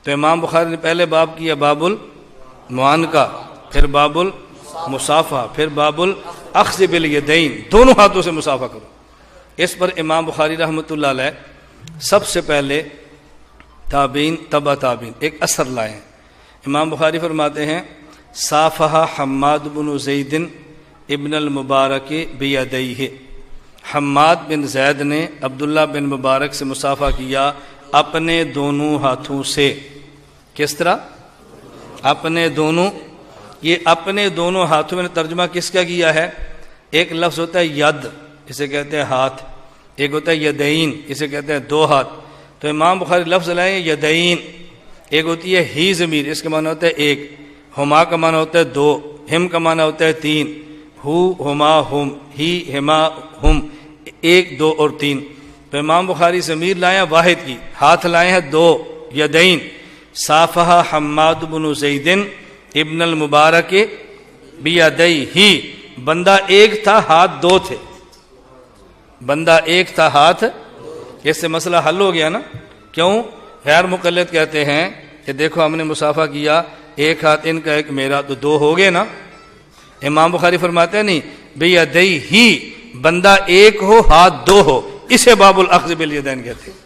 تو امام بخاری نے پہلے باب کیا باب المعانقہ، پھر باب المصافحہ، پھر باب الاخذ بالیدین، دونوں ہاتھوں سے مصافحہ کرو۔ اس پر امام بخاری رحمۃ اللہ علیہ سب سے پہلے تابعین تبع تابعین ایک اثر لائے ہیں۔ امام بخاری فرماتے ہیں صافحہ حماد بن زید ابن المبارک بیدیہ، حماد بن زید نے عبداللہ بن مبارک سے مصافحہ کیا اپنے دونوں ہاتھوں سے۔ کس طرح؟ اپنے دونوں، یہ اپنے دونوں ہاتھوں میں نے ترجمہ کس کا کیا ہے؟ ایک لفظ ہوتا ہے ید، اسے کہتے ہیں ہاتھ، ایک ہوتا ہے یدین، اسے کہتے ہیں دو ہاتھ۔ تو امام بخاری لفظ لائیں یدین، ایک ہوتی ہے ہی ضمیر، اس کا معنی ہوتا ہے ایک، ہما کا معنی ہوتا ہے دو، ہم کا معنی ہوتا ہے تین، ہو ہما ہم، ہی ہما ہم، ایک دو اور تین۔ تو امام بخاری ضمیر لائے ہیں واحد کی، ہاتھ لائے ہیں دو، یدین۔ صافحہ حماد بن زید ابن المبارک بیدیہ، بندہ ایک تھا ہاتھ دو تھے، بندہ ایک تھا ہاتھ، اس سے مسئلہ حل ہو گیا نا۔ کیوں؟ غیر مقلد کہتے ہیں کہ دیکھو ہم نے مصافحہ کیا، ایک ہاتھ ان کا ایک میرا، تو دو ہو گئے نا۔ امام بخاری فرماتے ہیں نہیں، بیدیہ، بندہ ایک ہو ہاتھ دو ہو، اسے باب الاخذ بالیدین کہتے ہیں۔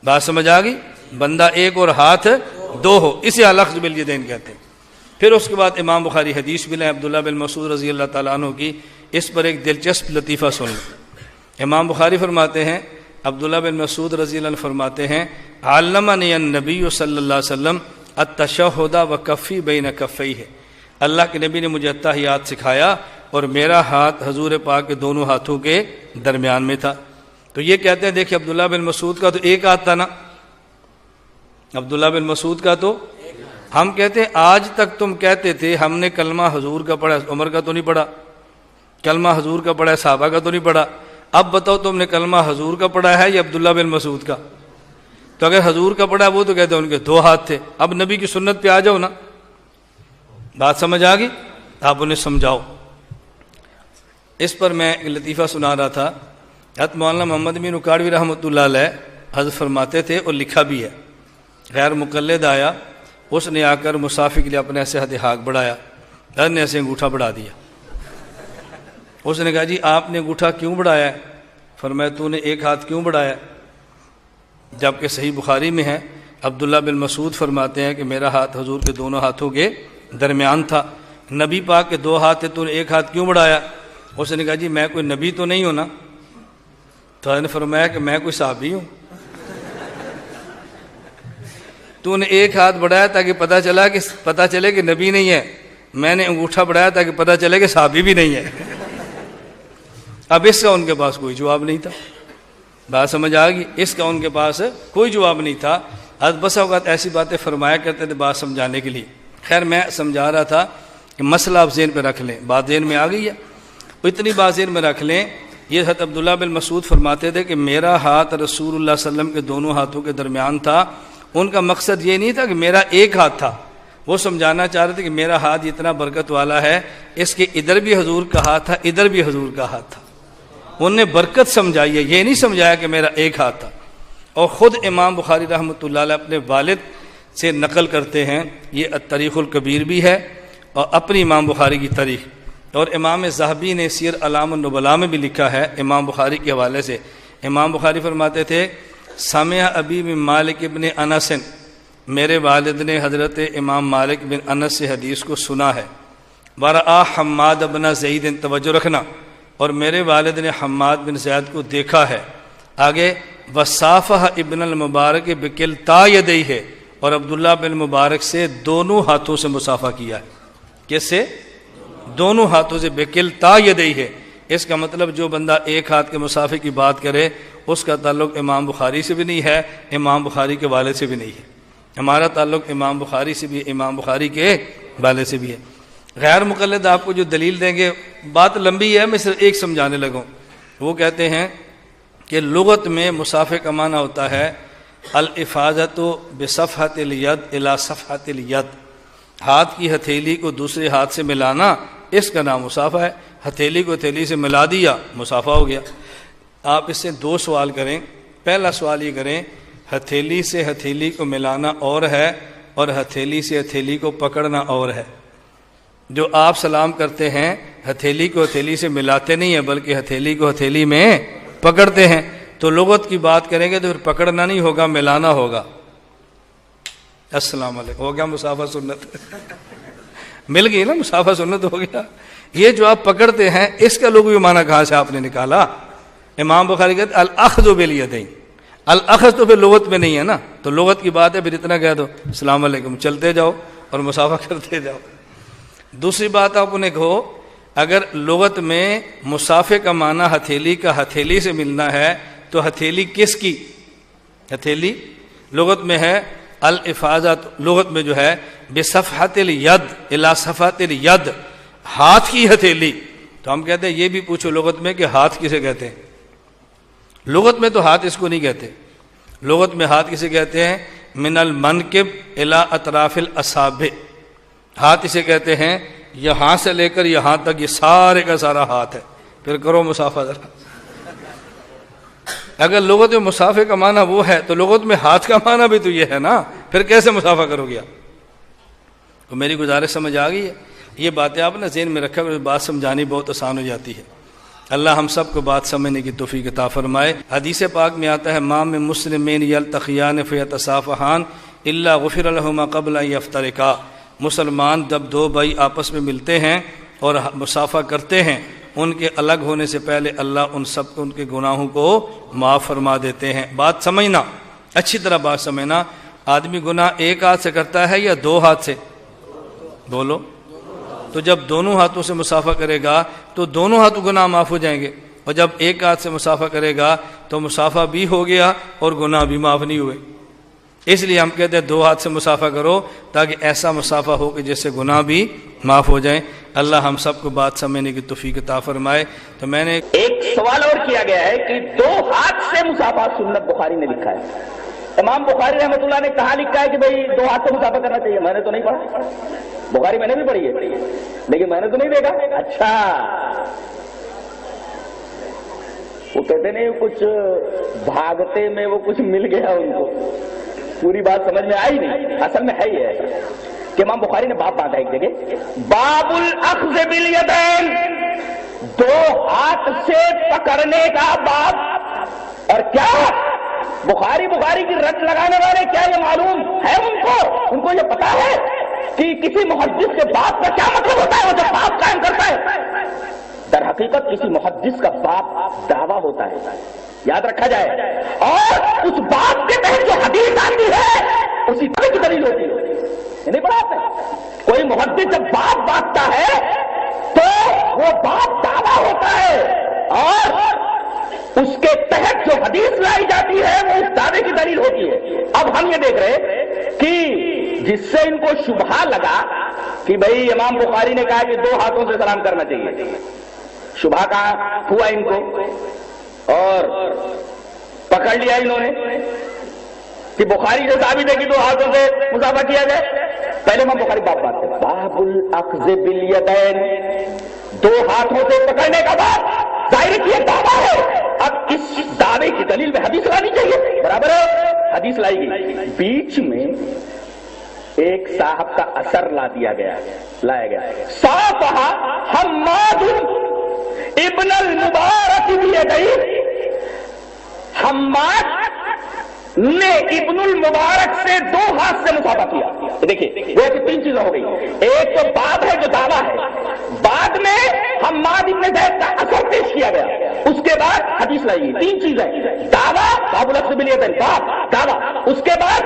بات سمجھ آ گئی؟ بندہ ایک اور ہاتھ دو ہو، اسے الاخذ بالیدین کہتے ہیں۔ پھر اس کے بعد امام بخاری حدیث بھی لیں عبداللہ بن مسعود رضی اللہ تعالیٰ عنہ کی، اس پر ایک دلچسپ لطیفہ سن لیں۔ امام بخاری فرماتے ہیں، عبداللہ بن مسعود رضی اللہ عنہ فرماتے ہیں علمنی النبی صلی اللہ علیہ وسلم التشہد وکفی بین کفیہ، اللہ کے نبی نے مجھے تحیات سکھایا اور میرا ہاتھ حضور پاک کے دونوں ہاتھوں کے درمیان میں تھا۔ تو یہ کہتے ہیں دیکھیں عبداللہ بن مسعود کا تو ایک ہاتھ تھا نا، عبداللہ بن مسعود کا تو ہم کہتے ہیں آج تک تم کہتے تھے ہم نے کلمہ حضور کا پڑھا، عمر کا تو نہیں پڑھا، کلمہ حضور کا پڑھا ہے، صحابہ کا تو نہیں پڑھا، اب بتاؤ تم نے کلمہ حضور کا پڑھا ہے یا عبداللہ بن مسعود کا؟ تو اگر حضور کا پڑھا وہ تو کہتے ہیں ان کے دو ہاتھ تھے۔ اب نبی کی سنت پہ آ جاؤ نا، بات سمجھ آ گئی؟ آپ انہیں سمجھاؤ۔ اس پر میں ایک لطیفہ سنا رہا تھا، حضرت مولانا محمد امین اکاڑوی رحمۃ اللہ علیہ حضرت فرماتے تھے اور لکھا بھی ہے، غیر مقلد آیا، اس نے آ کر مصافحے کے لیے اپنے ایسے ہاتھ ہاک بڑھایا، حضرت نے ایسے انگوٹھا بڑھا دیا۔ اس نے کہا جی آپ نے انگوٹھا کیوں بڑھایا ہے؟ فرمایا تو نے ایک ہاتھ کیوں بڑھایا؟ جبکہ صحیح بخاری میں ہے، عبداللہ بن مسعود فرماتے ہیں کہ میرا ہاتھ حضور کے دونوں ہاتھوں کے درمیان تھا، نبی پاک کے دو ہاتھ تھے، تو نے ایک ہاتھ کیوں بڑھایا؟ اس نے کہا جی میں کوئی نبی تو نہیں ہوں نا۔ تو حضرت نے فرمایا کہ میں کوئی صحابی ہوں، تو نے ایک ہاتھ بڑھایا تاکہ پتہ چلے کہ نبی نہیں ہے، میں نے انگوٹھا بڑھایا تاکہ پتہ چلے کہ صحابی بھی نہیں ہے۔ اب اس کا ان کے پاس کوئی جواب نہیں تھا، بات سمجھ آ گئی؟ اس کا ان کے پاس کوئی جواب نہیں تھا۔ حضرت بسا اوقات ایسی باتیں فرمایا کرتے تھے بات سمجھانے کے لیے۔ خیر میں سمجھا رہا تھا کہ مسئلہ آپ ذہن پہ رکھ لیں، بات ذہن میں آ گئی ہے، اتنی بات ذہن میں رکھ لیں۔ یہ حضرت عبداللہ بن مسعود فرماتے تھے کہ میرا ہاتھ رسول اللہ صلی اللہ علیہ وسلم کے دونوں ہاتھوں کے درمیان تھا۔ ان کا مقصد یہ نہیں تھا کہ میرا ایک ہاتھ تھا، وہ سمجھانا چاہ رہے تھے کہ میرا ہاتھ اتنا برکت والا ہے، اس کے ادھر بھی حضور کا ہاتھ تھا، ادھر بھی حضور کا ہاتھ تھا۔ انہوں نے برکت سمجھائی ہے، یہ نہیں سمجھایا کہ میرا ایک ہاتھ تھا۔ اور خود امام بخاری رحمۃ اللہ علیہ اپنے والد سے نقل کرتے ہیں، یہ التاریخ الکبیر بھی ہے اور اپنی امام بخاری کی تاریخ، اور امام ذہبی نے سیر اعلام النبلاء میں بھی لکھا ہے امام بخاری کے حوالے سے۔ امام بخاری فرماتے تھے سمع ابی بن مالک ابن انس، میرے والد نے حضرت امام مالک بن انس سے حدیث کو سنا ہے، ورآ حماد بن زید، توجہ رکھنا، اور میرے والد نے حماد بن زید کو دیکھا ہے۔ آگے وصافح ابن المبارک بکلتا یدیہ، اور عبداللہ بن مبارک سے دونوں ہاتھوں سے مصافحہ کیا ہے۔ کس سے؟ دونوں ہاتھوں سے، بکلتا یدیہ۔ اس کا مطلب جو بندہ ایک ہاتھ کے مصافحے کی بات کرے اس کا تعلق امام بخاری سے بھی نہیں ہے، امام بخاری کے والد سے بھی نہیں ہے۔ ہمارا تعلق امام بخاری سے بھی، امام بخاری کے والد سے بھی ہے۔ غیر مقلد آپ کو جو دلیل دیں گے، بات لمبی ہے، میں صرف ایک سمجھانے لگوں۔ وہ کہتے ہیں کہ لغت میں مصافحے کا معنی ہوتا ہے الافاضۃ بصفحۃ الید الی صفحۃ الید، ہاتھ کی ہتھیلی کو دوسرے ہاتھ سے ملانا، اس کا نام مصافحہ ہے۔ ہتھیلی کو ہتھیلی سے ملا دیا، مصافحہ ہو گیا۔ آپ اس سے دو سوال کریں۔ پہلا سوال یہ کریں ہتھیلی سے ہتھیلی کو ملانا اور ہے اور ہتھیلی سے ہتھیلی کو پکڑنا اور ہے۔ جو آپ سلام کرتے ہیں ہتھیلی کو ہتھیلی سے ملاتے نہیں ہیں بلکہ ہتھیلی کو ہتھیلی میں پکڑتے ہیں، تو لغت کی بات کریں گے تو پھر پکڑنا نہیں ہوگا، ملانا ہوگا۔ السلام علیکم ہو گیا مصافحہ سنت مل گئی نا، مصافحہ سنت ہو گیا۔ یہ جو آپ پکڑتے ہیں اس کا لغوی معنی کہاں سے آپ نے نکالا؟ امام بخاری کہتے الاخذ بالیدین، الاخذ تو پھر لغت میں نہیں ہے نا، تو لغت کی بات ہے پھر اتنا کہہ دو السلام علیکم، چلتے جاؤ اور مصافحہ کرتے جاؤ۔ دوسری بات آپ انہیں کہو اگر لغت میں مصافحے کا معنی ہتھیلی کا ہتھیلی سے ملنا ہے تو ہتھیلی کس کی؟ ہتھیلی لغت میں ہے الافاظت، لغت میں جو ہے بصفحۃ الید الی صفحۃ الید، ہاتھ کی ہتھیلی۔ تو ہم کہتے ہیں یہ بھی پوچھو لغت میں کہ ہاتھ کسے کہتے ہیں؟ لغت میں تو ہاتھ اس کو نہیں کہتے، لغت میں ہاتھ کسے کہتے ہیں؟ من المنکب الی اطراف الاصابع، ہاتھ اسے کہتے ہیں یہاں سے لے کر یہاں تک یہ سارے کا سارا ہاتھ ہے۔ پھر کرو مصافحہ ذرا۔ اگر لغت میں مصافحے کا معنی وہ ہے تو لغت میں ہاتھ کا معنی بھی تو یہ ہے نا، پھر کیسے مصافحہ کرو گے؟ تو میری گزارش سمجھ آ گئی ہے؟ یہ باتیں آپ نے ذہن میں رکھا کر بات سمجھانی بہت آسان ہو جاتی ہے۔ اللہ ہم سب کو بات سمجھنے کی توفیق عطا فرمائے۔ حدیث پاک میں آتا ہے ما من مسلمین یلتقیان فیتصافحان الا غفر لهما قبل ان یفترقا، مسلمان جب دو بھائی آپس میں ملتے ہیں اور مصافحہ کرتے ہیں ان کے الگ ہونے سے پہلے اللہ ان سب کو ان کے گناہوں کو معاف فرما دیتے ہیں۔ بات سمجھنا، اچھی طرح بات سمجھنا، آدمی گناہ ایک ہاتھ سے کرتا ہے یا دو ہاتھ سے؟ بولو، تو جب دونوں ہاتھوں سے مصافحہ کرے گا تو دونوں ہاتھوں گناہ معاف ہو جائیں گے، اور جب ایک ہاتھ سے مصافحہ کرے گا تو مصافحہ بھی ہو گیا اور گناہ بھی معاف نہیں ہوئے۔ اس لیے ہم کہتے ہیں دو ہاتھ سے مصافحہ کرو تاکہ ایسا مصافحہ ہو کہ جس سے گناہ بھی معاف ہو جائیں۔ اللہ ہم سب کو بات سمجھنے کی توفیق عطا فرمائے۔ تو میں نے ایک سوال اور کیا گیا ہے کہ دو ہاتھ سے مصافحہ سنت بخاری نے لکھا ہے۔ امام بخاری رحمۃ اللہ نے کہاں لکھا ہے کہ بھئی دو ہاتھ سے مصافحہ کرنا چاہیے؟ میں نے تو نہیں پڑھا، بخاری میں نے بھی پڑھی ہے لیکن میں نے تو نہیں دیکھا۔ اچھا، وہ کہتے نہیں کچھ بھاگتے میں وہ کچھ مل گیا ان کو، پوری بات سمجھ میں آئی نہیں۔ اصل میں ہے یہ ایسا کہ امام بخاری نے باب باندھا ایک جگہ، باب الاخذ بالیدین، دو ہاتھ سے پکڑنے کا باب۔ اور کیا بخاری کی رٹ لگانے والے کیا یہ معلوم ہے ان کو یہ پتا ہے کہ کسی محدث کے باب کا کیا مطلب ہوتا ہے وہ جب باب قائم کرتا ہے؟ در حقیقت کسی محدث کا باب دعویٰ ہوتا ہے، یاد رکھا جائے، اور اس باب کے تحت جو حدیث آتی ہے اسی طرح کی دلیل ہوتی ہے۔ یہ نہیں پڑھا آپ نے؟ کوئی محدث جب باب باندھتا ہے تو وہ باب دعویٰ ہوتا ہے، اور اس کے تحت جو حدیث لائی جاتی ہے وہ اس دعوے کی دلیل ہوتی ہے۔ اب ہم یہ دیکھ رہے کہ جس سے ان کو شبہہ لگا کہ بھئی امام بخاری نے کہا کہ دو ہاتھوں سے سلام کرنا چاہیے، شبہہ کہاں ہوا ان کو، اور پکڑ لیا انہوں نے کہ بخاری جو ثابت ہے کہ دو ہاتھوں سے مصافحہ کیا جائے۔ پہلے امام بخاری باب بات کرتے باب الاخذ بالیدین، دو ہاتھوں سے پکڑنے کا باب، ظاہر کی ایک دعویٰ ہے۔ اب اس دعوے کی دلیل میں حدیث لانی چاہیے، برابر ہے، حدیث لائی گئی، بیچ میں ایک صاحب کا اثر لایا گیا، صافحہ حماد ابن المبارک بیدیہ، حماد نے ابن المبارک سے دو ہاتھ سے مصافحہ کیا۔ دیکھیے وہ تین چیزیں ہو گئی، ایک تو باب ہے جو دعویٰ ہے، بعد میں حماد ابن زید کا اثر پیش کیا گیا، اس کے بعد حدیث لائی گئی۔ تین چیزیں، دعویٰ، باب الاخذ بالیدین، باب دعویٰ، اس کے بعد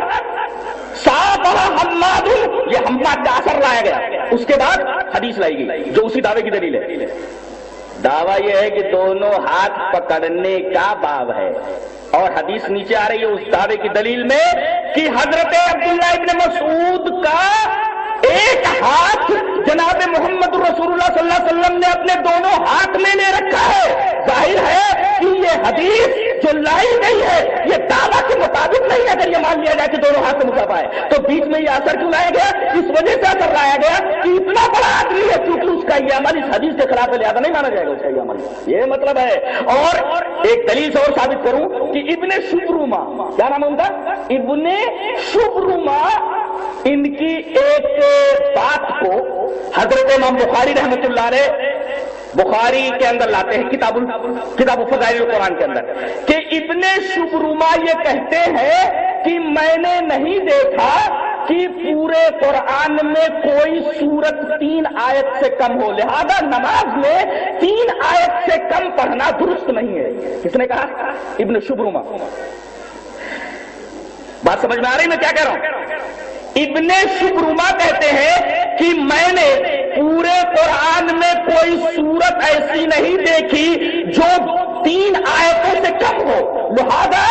صافحہ حماد، یہ حماد کا اثر لایا گیا، اس کے بعد حدیث لائی گئی جو اسی دعوے کی دلیل ہے۔ دعویٰ یہ ہے کہ دونوں ہاتھ پکڑنے کا باب ہے، اور حدیث نیچے آ رہی ہے اس دعوے کی دلیل میں کہ حضرت عبداللہ ابن مسعود کا ایک ہاتھ جناب محمد رسول اللہ صلی اللہ علیہ وسلم نے اپنے دونوں ہاتھ میں لے رکھا ہے، ظاہر ہے کہ یہ حدیث جو لائی گئی ہے یہ دعویٰ کے مطابق نہیں. اگر یہ مان لیا جائے کہ دونوں ہاتھ سے مصافحہ ہے تو بیچ میں یہ اثر کیوں لایا گیا؟ اس وجہ سے اثر لایا گیا کہ اتنا بڑا آدمی ہے کیونکہ اس کا یہ عمل اس حدیث کے خلاف ہے، لہذا نہیں مانا جائے گا اس کا یہ عمل. یہ مطلب ہے. اور ایک دلیل سے اور ثابت کروں کہ ابن شبرما، کیا نام ہے ان کا؟ ابن شبرما، ان کی ایک بات کو حضرت امام بخاری رحمۃ اللہ علیہ بخاری کے اندر لاتے ہیں کتاب فضائل القرآن کے اندر کہ ابن شبرما یہ کہتے ہیں کہ میں نے نہیں دیکھا کہ پورے قرآن میں کوئی سورت 3 آیت سے کم ہو، لہذا نماز میں 3 آیت سے کم پڑھنا درست نہیں ہے. کس نے کہا؟ ابن شبرما. بات سمجھ میں آ رہی میں کیا کہہ رہا ہوں؟ ابن شبرما کہتے ہیں کہ میں نے پورے قرآن میں کوئی سورت ایسی نہیں دیکھی جو 3 آیتوں سے کم ہو، لہذا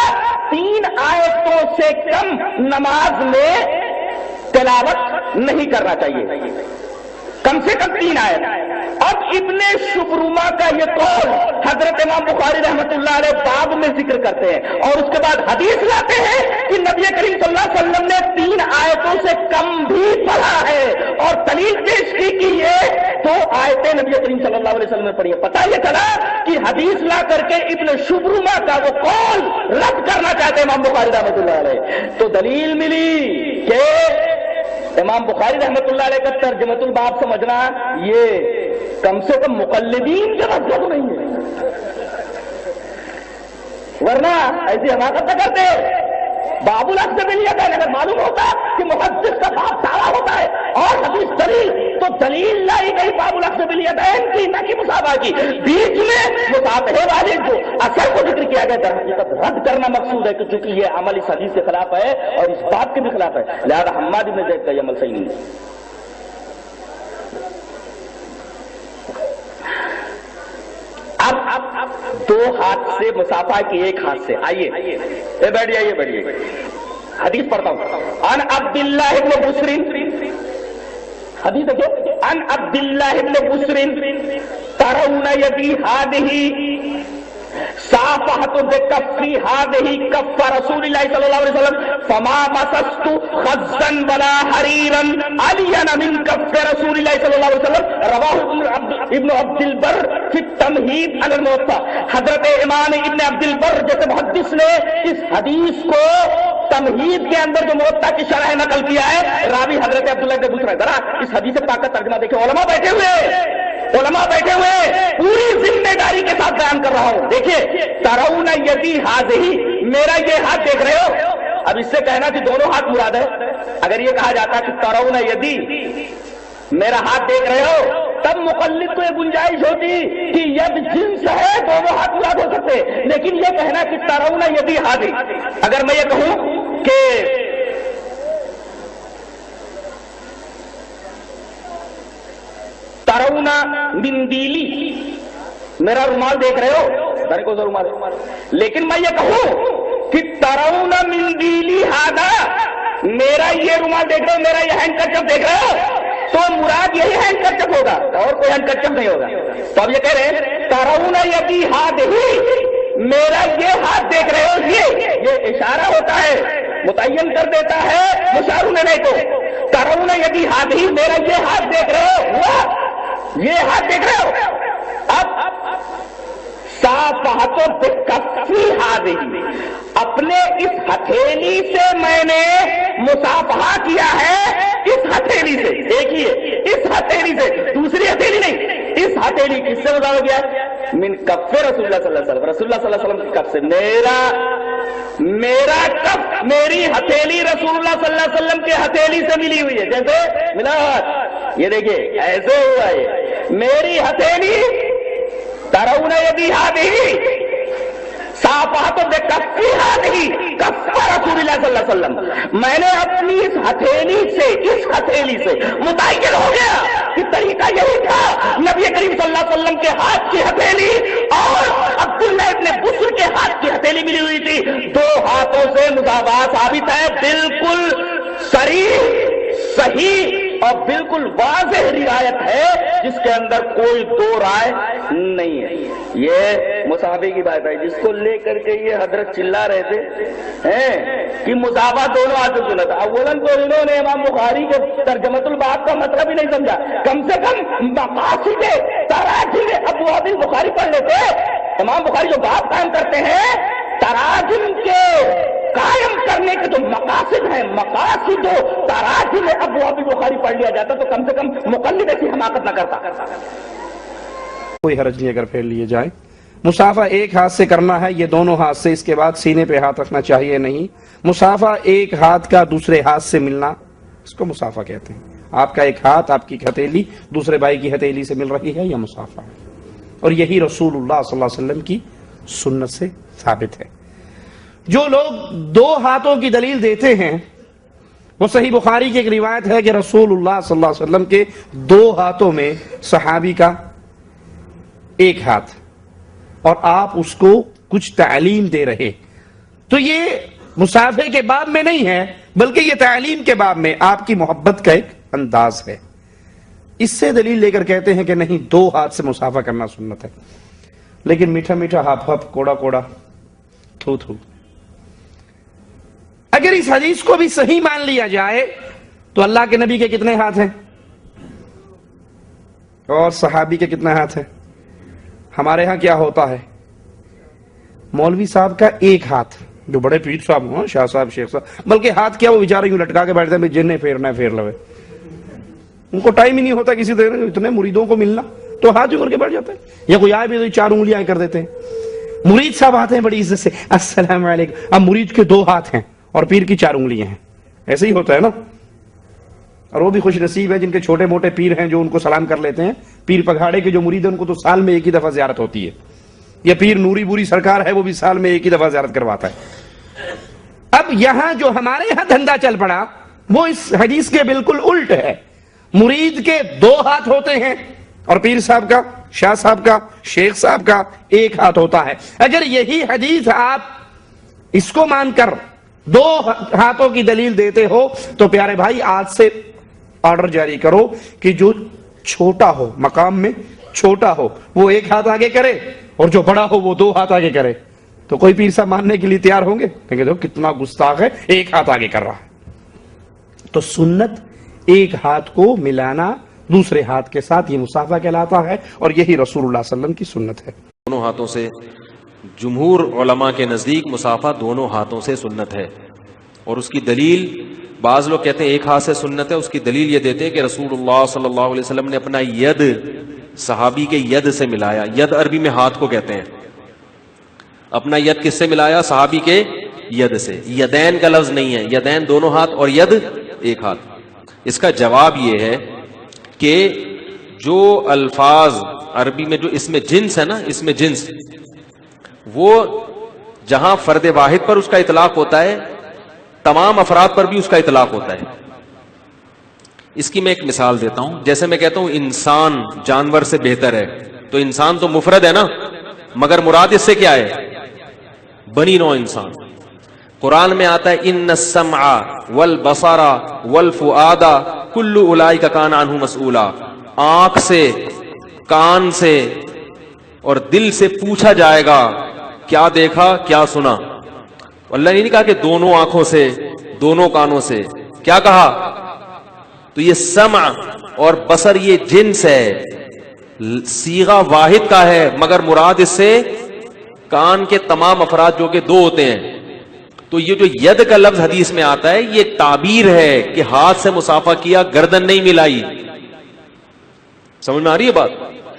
3 آیتوں سے کم نماز میں تلاوت نہیں کرنا چاہیے، کم سے کم 3 آیت. اب ابن شبرما کا یہ قول حضرت امام بخاری رحمۃ اللہ علیہ باب میں ذکر کرتے ہیں اور اس کے بعد حدیث لاتے ہیں کہ نبی کریم صلی اللہ علیہ وسلم نے 3 آیتوں سے کم بھی پڑھا ہے اور دلیل پیش کی کہ یہ 2 آیتیں نبی کریم صلی اللہ علیہ وسلم نے پڑھی ہے. پتہ یہ چلا کہ حدیث لا کر کے ابن شبرما کا وہ قول رد کرنا چاہتے ہیں امام بخاری رحمۃ اللہ علیہ. تو دلیل ملی کہ امام بخاری رحمۃ اللہ علیہ کا ترجمۃ الباب سمجھنا یہ کم سے کم مقلدین کا مطلب نہیں ہے، ورنہ ایسی حماقت نہ کرتے. باب الاخذ بالیدین اگر معلوم ہوتا کہ محدث کا باب دعویٰ ہوتا ہے اور حدیث دلیل، تو دلیل لائی گئی باب الاخذ بالیدین کی، نہ کہ مصافحہ کی. بیچ میں مصافحے والے جو اثر کو ذکر کیا گیا در حقیقت رد کرنا مقصود ہے کہ چونکہ یہ عمل اس حدیث کے خلاف ہے اور اس بات کے بھی خلاف ہے، لہذا حماد بن زید کا یہ عمل صحیح نہیں ہے. اب 2 ہاتھ سے مصافحہ کی، 1 ہاتھ سے. آئیے بیٹھ جائیے حدیث پڑھتا ہوں. عن عبداللہ بن بسر، حدیث دیکھیں. عن عبداللہ بن بسر ترون یدی هذه صافحة بكف هذه كف رسول الله صلى الله عليه وسلم فما مسست خزا ولا حريرا ألين من كف رسول الله صلى الله عليه وسلم. رواه ابن عبد البر في التمهيد على الموطأ. حضرت امام ابن عبد البر جیسے محدث نے اس حدیث کو تمہید کے اندر جو موطا کی شرح نقل کیا ہے، راوی حضرت عبداللہ بن بسر ہے. ذرا اس حدیث پاک کا ترجمہ دیکھیں. علماء بیٹھے ہوئے پوری ذمہ داری کے ساتھ بیان کر رہا ہوں. دیکھیے، ترون یدی ہذہ، میرا یہ ہاتھ دیکھ رہے ہو. اب اس سے کہنا کہ دونوں ہاتھ مراد ہے. اگر یہ کہا جاتا کہ ترون یدی، میرا ہاتھ دیکھ رہے ہو، تب مقلد کو یہ گنجائش ہوتی کہ ید جنس ہے، دونوں ہاتھ مراد ہو سکتے. لیکن یہ کہنا کہ ترون یدی ہذہ، اگر میں یہ کہوں کہ ترون مندیلی، میرا رومال دیکھ رہے ہو، میرے کو رومال ہے، لیکن میں یہ کہوں کہ ترون مندیلی ہذا، میرا یہ رومال دیکھ رہے ہو، میرا یہ ہینڈ کرچف دیکھ رہے ہو، تو مراد یہی ہینڈ کرچف ہوگا اور کوئی ہینڈ کرچف نہیں ہوگا. تو اب یہ کہہ رہے ہیں ترون یدی ہذہ، میرا یہ ہاتھ دیکھ رہے ہو، یہ اشارہ ہوتا ہے، متعین کر دیتا ہے مشار نہیں کو. ترون یدی ہذہ، میرا یہ ہاتھ دیکھ رہے ہو، یہ ہاتھ دیکھ رہے ہو. اب صافحۃ بکف ہذہ، اپنے اس ہتھیلی سے میں نے مصافحہ کیا ہے، اس ہتھیلی سے. دیکھیے، اس ہتھیلی سے، دوسری ہتھیلی نہیں، اس ہتھیلی کس سے مصافحہ کیا ہے؟ من کف رسول اللہ صلی اللہ علیہ وسلم، رسول اللہ صلی اللہ علیہ وسلم کی کف سے. میرا کف، میری ہتھیلی رسول اللہ صلی اللہ علیہ وسلم کے ہتھیلی سے ملی ہوئی ہے. جیسے ملا، یہ دیکھیے ایسے ہوا ہے میری ہتھیلی. ترون یدی ہذہ صافحۃ بکف ہذہ کف رسول اللہ صلی اللہ علیہ وسلم. میں نے اپنی اس ہتھیلی سے متعین ہو گیا کہ طریقہ یہی تھا. نبی کریم صلی اللہ علیہ وسلم کے ہاتھ کی ہتھیلی اور عبداللہ ابن بسر کے ہاتھ کی ہتھیلی ملی ہوئی تھی. 2 ہاتھوں سے مصافحہ ثابت ہے، بالکل صریح، صحیح اور بالکل واضح رعایت ہے جس کے اندر کوئی دو رائے نہیں ہے. یہ مصافحے کی بات ہے جس کو لے کر کے یہ حضرت چلا رہے تھے کہ مصافحہ دونوں ہاتھ سے سنت. اولاً تو انہوں نے امام بخاری کے ترجمۃ الباب کا مطلب ہی نہیں سمجھا. کم سے کم مقاصد تراجم ابواب البخاری پڑھ لیتے. امام بخاری جو باب قائم کرتے ہیں تراجم کے قائم کرنے کے جو مقاصد ہیں, مقاصد و تراجم ابواب البخاری پڑھ لیا جاتا تو کم سے کم مقلد ایسی حماقت نہ کرتا. کوئی حرج نہیں اگر پھیر لیے جائے. مصافحہ ایک ہاتھ سے کرنا ہے, یہ دونوں ہاتھ سے, اس کے بعد سینے پہ ہاتھ رکھنا چاہیے نہیں. مصافحہ ایک ہاتھ کا دوسرے ہاتھ سے ملنا, اس کو مصافحہ کہتے ہیں. آپ کا ایک ہاتھ, آپ کی ہتھیلی دوسرے بھائی کی ہتھیلی سے مل رہی ہے, یہ مصافحہ ہے. اور یہی رسول اللہ صلی اللہ علیہ وسلم کی سنت سے ثابت ہے. جو لوگ دو ہاتھوں کی دلیل دیتے ہیں وہ صحیح بخاری کی ایک روایت ہے کہ رسول اللہ صلی اللہ علیہ وسلم کے دو ہاتھوں میں صحابی کا ایک ہاتھ, اور آپ اس کو کچھ تعلیم دے رہے. تو یہ مصافحے کے باب میں نہیں ہے بلکہ یہ تعلیم کے باب میں آپ کی محبت کا ایک انداز ہے. اس سے دلیل لے کر کہتے ہیں کہ نہیں, دو ہاتھ سے مصافحہ کرنا سنت ہے. لیکن میٹھا میٹھا ہاپ ہاپ, کوڑا کوڑا, تھو تھو, اگر اس حدیث کو بھی صحیح مان لیا جائے تو اللہ کے نبی کے کتنے ہاتھ ہیں اور صحابی کے کتنے ہاتھ ہیں؟ ہمارے ہاں کیا ہوتا ہے, مولوی صاحب کا ایک ہاتھ, جو بڑے پیر صاحب ہوں, شاہ صاحب, شیخ صاحب, بلکہ ہاتھ کیا وہ بیچارے یوں لٹکا کے بیٹھتے ہیں, جن نے پھیرنا ہے پھیر لوے. ان کو ٹائم ہی نہیں ہوتا کسی طرح اتنے مریدوں کو ملنا, تو ہاتھ یوں کر کے بیٹھ جاتے ہیں. یا کوئی آئے بھی تو 4 انگلیاں کر دیتے ہیں. مرید صاحب آتے ہیں بڑی عزت سے, السلام علیکم. اب مرید کے 2 ہاتھ ہیں اور پیر کی 4 انگلیاں ہیں. ایسے ہی ہوتا ہے نا. اور وہ بھی خوش نصیب ہے جن کے چھوٹے موٹے پیر ہیں جو ان کو سلام کر لیتے ہیں. پیر پگھاڑے کے جو مرید ہیں ان کو تو سال میں ایک ہی دفعہ زیارت ہوتی ہے. یہ پیر نوری بوری سرکار ہے, وہ بھی سال میں ایک ہی دفعہ زیارت کرواتا ہے. اب یہاں جو ہمارے یہاں دھندا چل پڑا وہ اس حدیث کے بالکل الٹ ہے. مرید کے 2 ہاتھ ہوتے ہیں اور پیر صاحب کا, شاہ صاحب کا, شیخ صاحب کا ایک ہاتھ ہوتا ہے. اگر یہی حدیث آپ اس کو مان کر 2 ہاتھوں کی دلیل دیتے ہو تو پیارے بھائی آج سے آرڈر جاری کرو کہ جو چھوٹا ہو, مقام میں چھوٹا ہو, وہ ایک ہاتھ آگے کرے, اور جو بڑا ہو وہ 2 ہاتھ آگے کرے. تو کوئی پیر صاحب ماننے کے لیے تیار ہوں گے؟ کہیں گے کتنا گستاخ ہے, ایک ہاتھ آگے کر رہا ہے. تو سنت ایک ہاتھ کو ملانا دوسرے ہاتھ کے ساتھ, یہ مصافحہ کہلاتا ہے, اور یہی رسول اللہ صلی اللہ علیہ وسلم کی سنت ہے. دونوں ہاتھوں سے, جمہور علماء کے نزدیک مصافحہ دونوں ہاتھوں سے سنت ہے. اور اس کی دلیل, بعض لوگ کہتے ہیں ایک ہاتھ سے سنت ہے, اس کی دلیل یہ دیتے ہیں کہ رسول اللہ صلی اللہ علیہ وسلم نے اپنا ید صحابی کے ید سے ملایا. ید عربی میں ہاتھ کو کہتے ہیں. اپنا ید کس سے ملایا؟ صحابی کے ید سے. یدین کا لفظ نہیں ہے, یدین دونوں ہاتھ اور ید ایک ہاتھ. اس کا جواب یہ ہے کہ جو الفاظ عربی میں جو اس میں جنس ہے نا, اس میں جنس, وہ جہاں فرد واحد پر اس کا اطلاق ہوتا ہے تمام افراد پر بھی اس کا اطلاق ہوتا ہے. اس کی میں ایک مثال دیتا ہوں. جیسے میں کہتا ہوں انسان جانور سے بہتر ہے, تو انسان تو مفرد ہے نا, مگر مراد اس سے کیا ہے؟ بنی نوع انسان. قرآن میں آتا ہے ان السمع والبصر والفؤاد کل اولئک کان عنہ مسئولا. آنکھ سے, کان سے اور دل سے پوچھا جائے گا کیا دیکھا کیا سنا. اللہ نے نہیں کہا کہ دونوں آنکھوں سے دونوں کانوں سے, کیا کہا؟ تو یہ سمع اور بصر یہ جنس ہے, صیغہ واحد کا ہے, مگر مراد اس سے کان کے تمام افراد جو کہ 2 ہوتے ہیں. تو یہ جو ید کا لفظ حدیث میں آتا ہے یہ تعبیر ہے کہ ہاتھ سے مصافحہ کیا, گردن نہیں ملائی. سمجھ میں آ رہی ہے بات؟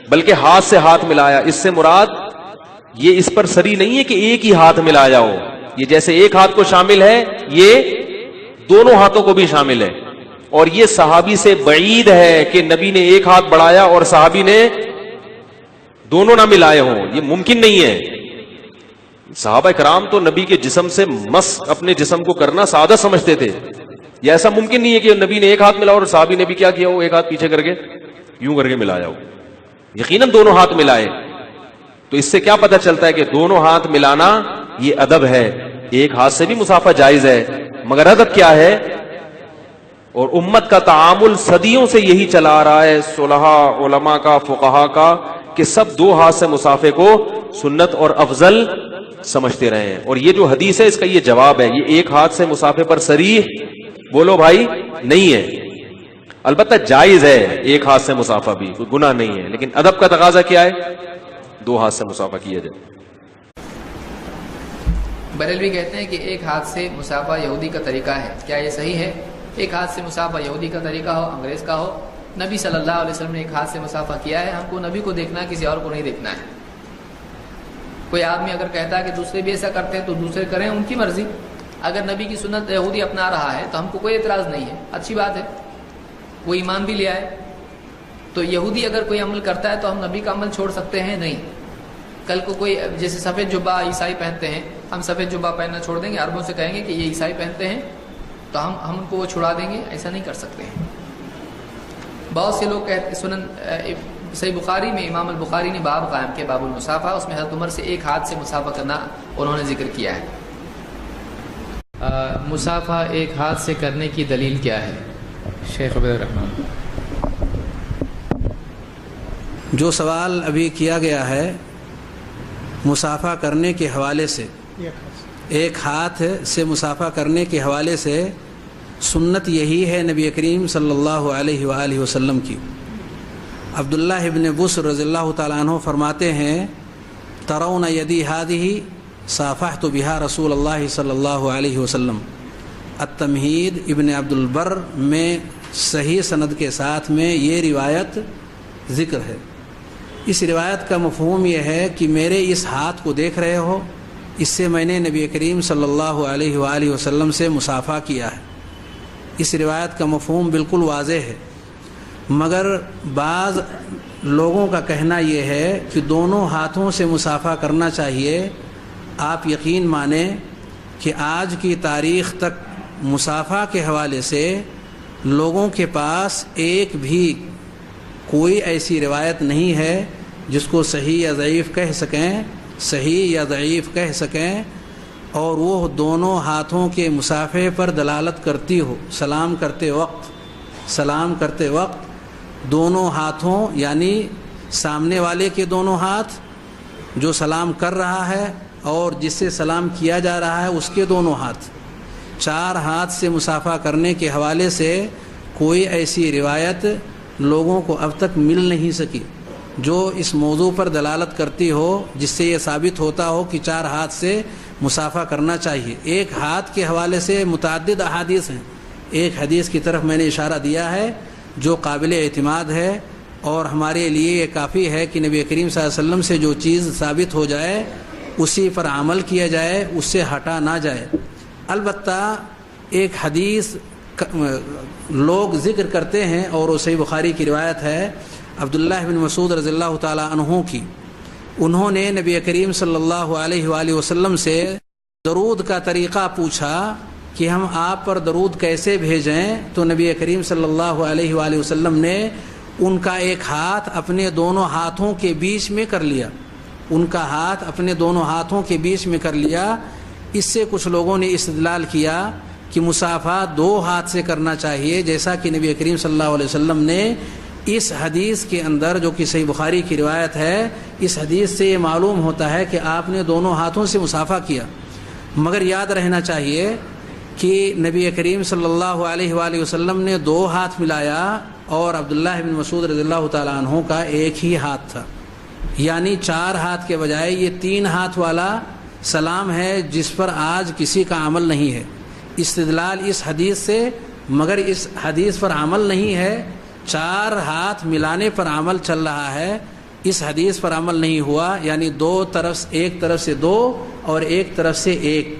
بلکہ ہاتھ سے ہاتھ ملایا. اس سے مراد یہ اس پر سری نہیں ہے کہ ایک ہی ہاتھ ملایا ہو. یہ جیسے ایک ہاتھ کو شامل ہے, یہ دونوں ہاتھوں کو بھی شامل ہے. اور یہ صحابی سے بعید ہے کہ نبی نے ایک ہاتھ بڑھایا اور صحابی نے دونوں نہ ملائے ہوں. یہ ممکن نہیں ہے. صحابہ کرام تو نبی کے جسم سے مس اپنے جسم کو کرنا سادہ سمجھتے تھے. یہ ایسا ممکن نہیں ہے کہ نبی نے ایک ہاتھ ملایا اور صحابی نے بھی کیا کیا ہو, ایک ہاتھ پیچھے کر کے یوں کر کے ملایا ہو. یقیناً دونوں ہاتھ ملائے. تو اس سے کیا پتہ چلتا ہے کہ دونوں ہاتھ ملانا یہ ادب ہے. ایک ہاتھ سے بھی مصافحہ جائز ہے, مگر ادب کیا ہے اور امت کا تعامل صدیوں سے یہی چلا آ رہا ہے، صلحاء، علماء کا، فقہا کا، کہ سب دو ہاتھ سے مصافحے کو سنت اور افضل سمجھتے رہے ہیں. اور یہ جو حدیث ہے اس کا یہ جواب ہے. یہ ایک ہاتھ سے مصافحے پر صریح بولو بھائی نہیں ہے. البتہ جائز ہے ایک ہاتھ سے مصافحہ بھی، کوئی گناہ نہیں ہے، لیکن ادب کا تقاضا کیا ہے؟ دو ہاتھ سے مصافحہ کیا جائے. بریلوی کہتے ہیں کہ ایک ہاتھ سے مصافحہ یہودی کا طریقہ ہے، کیا یہ صحیح ہے؟ ایک ہاتھ سے مصافحہ یہودی کا طریقہ ہو، انگریز کا ہو. نبی صلی اللہ علیہ وسلم نے ایک ہاتھ سے مصافحہ کیا ہے. ہم کو نبی کو دیکھنا ہے، کسی اور کو نہیں دیکھنا ہے. کوئی آدمی اگر کہتا ہے کہ دوسرے بھی ایسا کرتے ہیں تو دوسرے کریں، ان کی مرضی. اگر نبی کی سنت یہودی اپنا رہا ہے تو ہم کو کوئی اعتراض نہیں ہے، اچھی بات ہے، وہ ایمان بھی لے آئے. تو یہودی اگر کوئی عمل کرتا ہے تو ہم نبی کا عمل چھوڑ سکتے ہیں؟ نہیں. کل کو کوئی جیسے سفید جبہ عیسائی پہنتے ہیں، ہم سفید جبہ پہننا چھوڑ دیں گے؟ عربوں سے کہیں گے کہ یہ عیسائی پہنتے ہیں تو ہم ان کو وہ چھڑا دیں گے؟ ایسا نہیں کر سکتے ہیں. بہت سے لوگ کہتے سنن صحیح بخاری میں امام البخاری نے باب قائم کیا، باب المصافحہ، اس میں حضرت عمر سے ایک ہاتھ سے مصافحہ کرنا انہوں نے ذکر کیا ہے. مصافحہ ایک ہاتھ سے کرنے کی دلیل کیا ہے؟ شیخ عبید الرحمن. جو سوال ابھی کیا گیا ہے مصافحہ کرنے کے حوالے سے، ایک ہاتھ سے مصافحہ کرنے کے حوالے سے سنت یہی ہے نبی کریم صلی اللہ علیہ وآلہ وسلم کی. عبداللہ ابن بصر رضی اللہ تعالیٰ عنہ فرماتے ہیں ترون یدی ہذہ صافحت بہا رسول اللہ صلی اللہ علیہ وسلم. التمہید ابن عبد البر میں صحیح سند کے ساتھ میں یہ روایت ذکر ہے. اس روایت کا مفہوم یہ ہے کہ میرے اس ہاتھ کو دیکھ رہے ہو، اس سے میں نے نبی کریم صلی اللہ علیہ وآلہ وسلم سے مصافحہ کیا ہے. اس روایت کا مفہوم بالکل واضح ہے. مگر بعض لوگوں کا کہنا یہ ہے کہ دونوں ہاتھوں سے مصافحہ کرنا چاہیے. آپ یقین مانیں کہ آج کی تاریخ تک مصافحہ کے حوالے سے لوگوں کے پاس ایک بھی کوئی ایسی روایت نہیں ہے جس کو صحیح یا ضعیف کہہ سکیں، صحیح یا ضعیف کہہ سکیں، اور وہ دونوں ہاتھوں کے مصافحے پر دلالت کرتی ہو. سلام کرتے وقت دونوں ہاتھوں، یعنی سامنے والے کے دونوں ہاتھ جو سلام کر رہا ہے اور جس سے سلام کیا جا رہا ہے اس کے دونوں ہاتھ، چار ہاتھ سے مصافحہ کرنے کے حوالے سے کوئی ایسی روایت لوگوں کو اب تک مل نہیں سکی جو اس موضوع پر دلالت کرتی ہو، جس سے یہ ثابت ہوتا ہو کہ چار ہاتھ سے مصافحہ کرنا چاہیے. ایک ہاتھ کے حوالے سے متعدد احادیث ہیں. ایک حدیث کی طرف میں نے اشارہ دیا ہے جو قابل اعتماد ہے، اور ہمارے لیے یہ کافی ہے کہ نبی کریم صلی اللہ علیہ وسلم سے جو چیز ثابت ہو جائے اسی پر عمل کیا جائے، اس سے ہٹا نہ جائے. البتہ ایک حدیث لوگ ذکر کرتے ہیں اور وہ صحیح بخاری کی روایت ہے عبداللہ بن مسعود رضی اللہ تعالی عنہ کی. انہوں نے نبی کریم صلی اللہ علیہ وآلہ وسلم سے درود کا طریقہ پوچھا کہ ہم آپ پر درود کیسے بھیجیں، تو نبی کریم صلی اللہ علیہ وآلہ وسلم نے ان کا ایک ہاتھ اپنے دونوں ہاتھوں کے بیچ میں کر لیا. ان کا ہاتھ اپنے دونوں ہاتھوں کے بیچ میں کر لیا. اس سے کچھ لوگوں نے استدلال کیا کہ مصافحہ دو ہاتھ سے کرنا چاہیے، جیسا کہ نبی کریم صلی اللہ علیہ وسلم نے اس حدیث کے اندر جو کہ صحیح بخاری کی روایت ہے، اس حدیث سے یہ معلوم ہوتا ہے کہ آپ نے دونوں ہاتھوں سے مصافحہ کیا. مگر یاد رہنا چاہیے کہ نبی کریم صلی اللہ علیہ وآلہ وسلم نے دو ہاتھ ملایا اور عبداللہ بن مسعود رضی اللہ تعالیٰ عنہ کا ایک ہی ہاتھ تھا. یعنی چار ہاتھ کے بجائے یہ تین ہاتھ والا سلام ہے جس پر آج کسی کا عمل نہیں ہے. استدلال اس حدیث سے، مگر اس حدیث پر عمل نہیں ہے. چار ہاتھ ملانے پر عمل چل رہا ہے، اس حدیث پر عمل نہیں ہوا. یعنی ایک طرف سے دو اور ایک طرف سے ایک.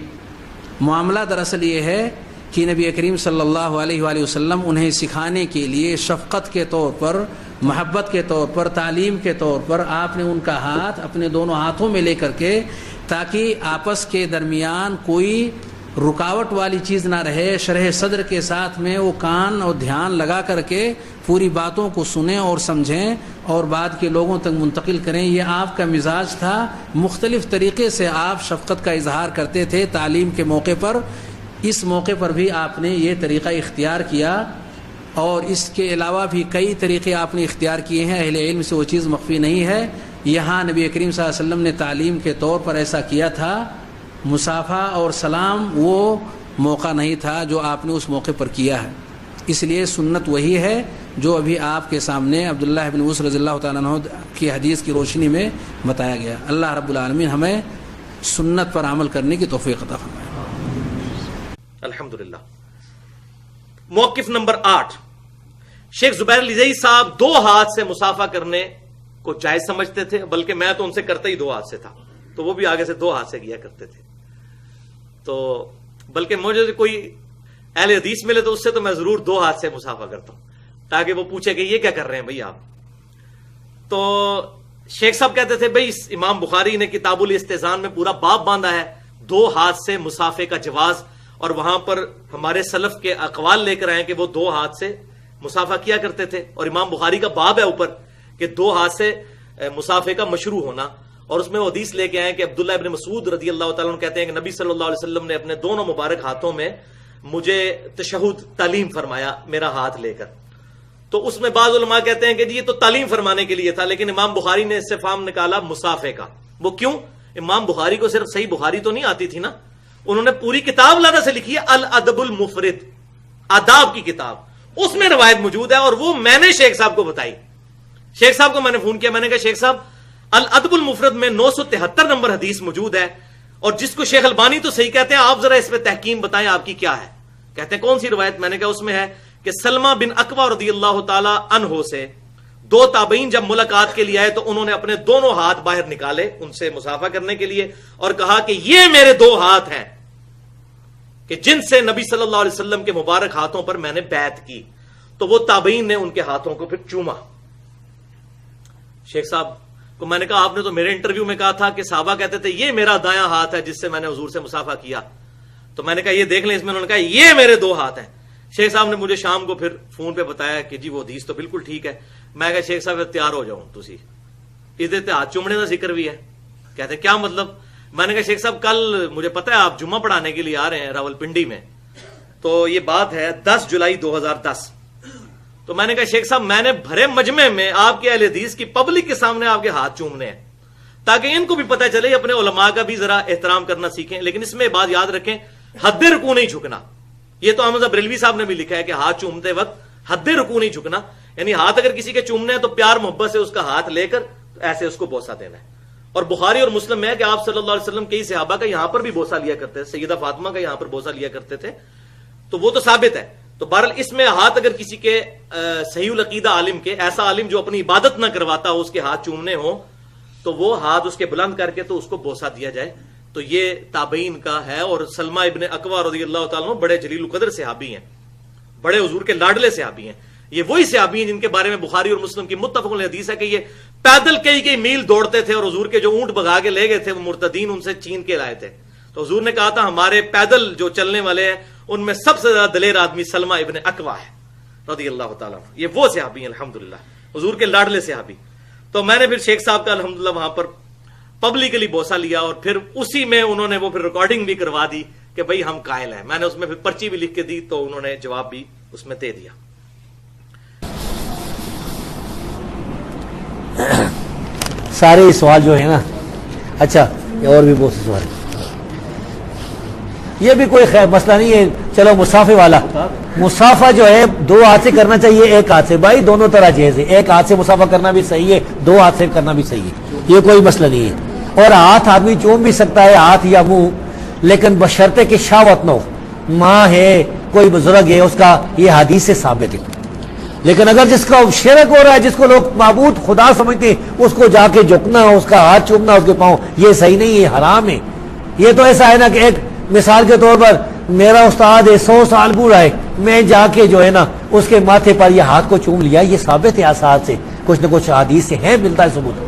معاملہ دراصل یہ ہے کہ نبی کریم صلی اللہ علیہ وآلہ وسلم انہیں سکھانے کے لیے شفقت کے طور پر، محبت کے طور پر، تعلیم کے طور پر آپ نے ان کا ہاتھ اپنے دونوں ہاتھوں میں لے کر کے، تاکہ آپس کے درمیان کوئی رکاوٹ والی چیز نہ رہے، شرح صدر کے ساتھ میں وہ کان اور دھیان لگا کر کے پوری باتوں کو سنیں اور سمجھیں اور بعد کے لوگوں تک منتقل کریں. یہ آپ کا مزاج تھا. مختلف طریقے سے آپ شفقت کا اظہار کرتے تھے تعلیم کے موقع پر. اس موقع پر بھی آپ نے یہ طریقہ اختیار کیا اور اس کے علاوہ بھی کئی طریقے آپ نے اختیار کیے ہیں، اہل علم سے وہ چیز مخفی نہیں ہے۔ یہاں نبی کریم صلی اللہ علیہ وسلم نے تعلیم کے طور پر ایسا کیا تھا، مصافحہ اور سلام وہ موقع نہیں تھا جو آپ نے اس موقع پر کیا ہے، اس لیے سنت وہی ہے جو ابھی آپ کے سامنے عبداللہ بن عمر رضی اللہ تعالیٰ عنہ کی حدیث کی روشنی میں بتایا گیا۔ اللہ رب العالمین ہمیں سنت پر عمل کرنے کی توفیق عطا فرمائے۔ الحمدللہ۔ موقف نمبر 8، شیخ زبیر علیزئی صاحب 2 ہاتھ سے مصافحہ کرنے کو جائز سمجھتے تھے، بلکہ میں تو ان سے کرتا ہی 2 ہاتھ سے تھا، تو وہ بھی آگے سے 2 ہاتھ سے کیا کرتے تھے۔ تو بلکہ مجھے کوئی اہل حدیث ملے تو اس سے تو میں ضرور 2 ہاتھ سے مصافحہ کرتا ہوں، تاکہ وہ پوچھے کہ یہ کیا کر رہے ہیں بھائی آپ۔ تو شیخ صاحب کہتے تھے بھائی امام بخاری نے کتاب الاستئذان میں پورا باب باندھا ہے 2 ہاتھ سے مصافحے کا جواز، اور وہاں پر ہمارے سلف کے اقوال لے کر آئے کہ وہ 2 ہاتھ سے مصافحہ کیا کرتے تھے، اور امام بخاری کا باب ہے اوپر کہ 2 ہاتھ سے مصافحے کا مشروع ہونا، اور اس میں وہ حدیث لے کے آئے کہ عبداللہ ابن مسعود رضی اللہ تعالیٰ عنہ کہتے ہیں کہ نبی صلی اللہ علیہ وسلم نے اپنے دونوں مبارک ہاتھوں میں مجھے تشہد تعلیم فرمایا میرا ہاتھ لے کر۔ تو اس میں بعض علماء کہتے ہیں کہ یہ تو تعلیم فرمانے کے لیے تھا، لیکن امام بخاری نے اس سے فام نکالا مصافحے کا۔ وہ کیوں؟ امام بخاری کو صرف صحیح بخاری تو نہیں آتی تھی نا، انہوں نے پوری کتاب لانا سے لکھی ہے، الادب المفرد، آداب کی کتاب، اس میں روایت موجود ہے، اور وہ میں نے شیخ صاحب کو بتائی۔ شیخ صاحب کو میں نے فون کیا، میں نے کہا شیخ صاحب الادب المفرد میں 973 نمبر حدیث موجود ہے، اور جس کو شیخ البانی تو صحیح کہتے ہیں، آپ ذرا اس پہ تحکیم بتائیں آپ کی کیا ہے۔ کہتے ہیں کون سی روایت؟ میں نے کہا اس میں ہے کہ سلمہ بن اکوع رضی اللہ تعالی عنہ سے 2 تابعین جب ملاقات کے لیے آئے تو انہوں نے اپنے دونوں ہاتھ باہر نکالے ان سے مصافحہ کرنے کے لیے، اور کہا کہ یہ میرے 2 ہاتھ ہیں کہ جن سے نبی صلی اللہ علیہ وسلم کے مبارک ہاتھوں پر میں نے بیعت کی۔ تو وہ تابعین نے ان کے ہاتھوں کو پھر چوما۔ شیخ صاحب کو میں نے کہا آپ نے تو میرے انٹرویو میں کہا تھا کہ صحابہ کہتے تھے یہ میرا دایاں ہاتھ ہے جس سے میں نے حضور سے مصافحہ کیا، تو میں نے کہا یہ دیکھ لیں، اس میں انہوں نے کہا یہ میرے 2 ہاتھ ہیں۔ شیخ صاحب نے مجھے شام کو پھر فون پہ بتایا کہ جی وہ حدیث تو بالکل ٹھیک ہے۔ میں کہا شیخ صاحب تیار ہو جاؤں، تسی ادھر تے ہاتھ چومنے کا ذکر بھی ہے۔ کہتے ہیں کیا مطلب؟ میں نے کہا شیخ صاحب کل مجھے پتا ہے آپ جمعہ پڑھانے کے لیے آ رہے ہیں راولپنڈی میں، تو یہ بات ہے 10 جولائی 2010۔ تو میں نے کہا شیخ صاحب میں نے بھرے مجمع میں آپ کے اہل حدیث کی پبلک کے سامنے آپ کے ہاتھ چومنے ہیں، تاکہ ان کو بھی پتہ چلے، اپنے علماء کا بھی ذرا احترام کرنا سیکھیں، لیکن اس میں بات یاد رکھیں حد رکوع نہیں جھکنا۔ یہ تو احمد بریلوی صاحب نے بھی لکھا ہے کہ ہاتھ چومتے وقت حد رکوع نہیں جھکنا، یعنی ہاتھ اگر کسی کے چومنے ہیں تو پیار محبت سے اس کا ہاتھ لے کر ایسے اس کو بوسہ دینا ہے۔ اور بخاری اور مسلم میں ہے کہ آپ صلی اللہ علیہ وسلم کئی صحابہ کا یہاں پر بھی بوسہ لیا کرتے تھے، سیدہ فاطمہ کا یہاں پر بوسہ لیا کرتے تھے، تو وہ تو ثابت ہے۔ تو بہرحال اس میں ہاتھ اگر کسی کے صحیح العقیدہ عالم کے، ایسا عالم جو اپنی عبادت نہ کرواتا ہو، اس کے ہاتھ چومنے ہوں تو وہ ہاتھ اس کے بلند کر کے تو اس کو بوسہ دیا جائے۔ تو یہ تابعین کا ہے، اور سلمہ ابن اکوع رضی اللہ تعالیٰ عنہ بڑے جلیل القدر صحابی ہیں، بڑے حضور کے لاڈلے صحابی ہیں۔ یہ وہی صحابی ہیں جن کے بارے میں بخاری اور مسلم کی متفق علیہ حدیث ہے کہ یہ پیدل کئی میل دوڑتے تھے، اور حضور کے جو اونٹ بھگا کے لے گئے تھے وہ مرتدین ان سے چھین کے لائے تھے۔ تو حضور نے کہا تھا ہمارے پیدل جو چلنے والے ہیں ان میں سب سے زیادہ دلیر آدمی سلمہ ابن اکوع ہے رضی اللہ تعالیٰ عنہ۔ یہ وہ صحابی ہیں الحمدللہ، حضور کے لاڈلے صحابی۔ تو میں نے پھر شیخ صاحب کا الحمدللہ وہاں پر پبلکلی بوسہ لیا، اور پھر اسی میں انہوں نے وہ پھر ریکارڈنگ بھی کروا دی کہ بھائی ہم قائل ہیں۔ میں نے اس میں پھر پرچی بھی لکھ کے دی، تو انہوں نے جواب بھی اس میں دے دیا۔ سارے سوال جو ہے نا، اچھا اور بھی بہت سے سوال، یہ بھی کوئی خیر مسئلہ نہیں ہے۔ چلو مصافحے والا، مصافحہ جو ہے 2 ہاتھ سے کرنا چاہیے 1 ہاتھ سے، بھائی دونوں طرح جائز ہے، 1 ہاتھ سے مصافحہ کرنا بھی صحیح ہے، 2 ہاتھ سے کرنا بھی صحیح ہے، یہ کوئی مسئلہ نہیں ہے۔ اور ہاتھ آدمی چوم بھی سکتا ہے، ہاتھ یا منہ، لیکن بشرطے کہ شہوت نہ ہو، ماں ہے کوئی بزرگ ہے اس کا، یہ حدیث سے ثابت ہے۔ لیکن اگر جس کا شرک ہو رہا ہے، جس کو لوگ معبود خدا سمجھتے ہیں، اس کو جا کے جھکنا، اس کا ہاتھ چومنا اس کے پاؤں، یہ صحیح نہیں، یہ حرام ہے۔ یہ تو ایسا ہے نا کہ ایک مثال کے طور پر میرا استاد ہے 100 سال بوڑھا ہے، میں جا کے جو ہے نا اس کے ماتھے پر یہ ہاتھ کو چوم لیا، یہ ثابت ہے آثار سے، کچھ نہ کچھ حدیث سے ہے، ملتا ہے ثبوت۔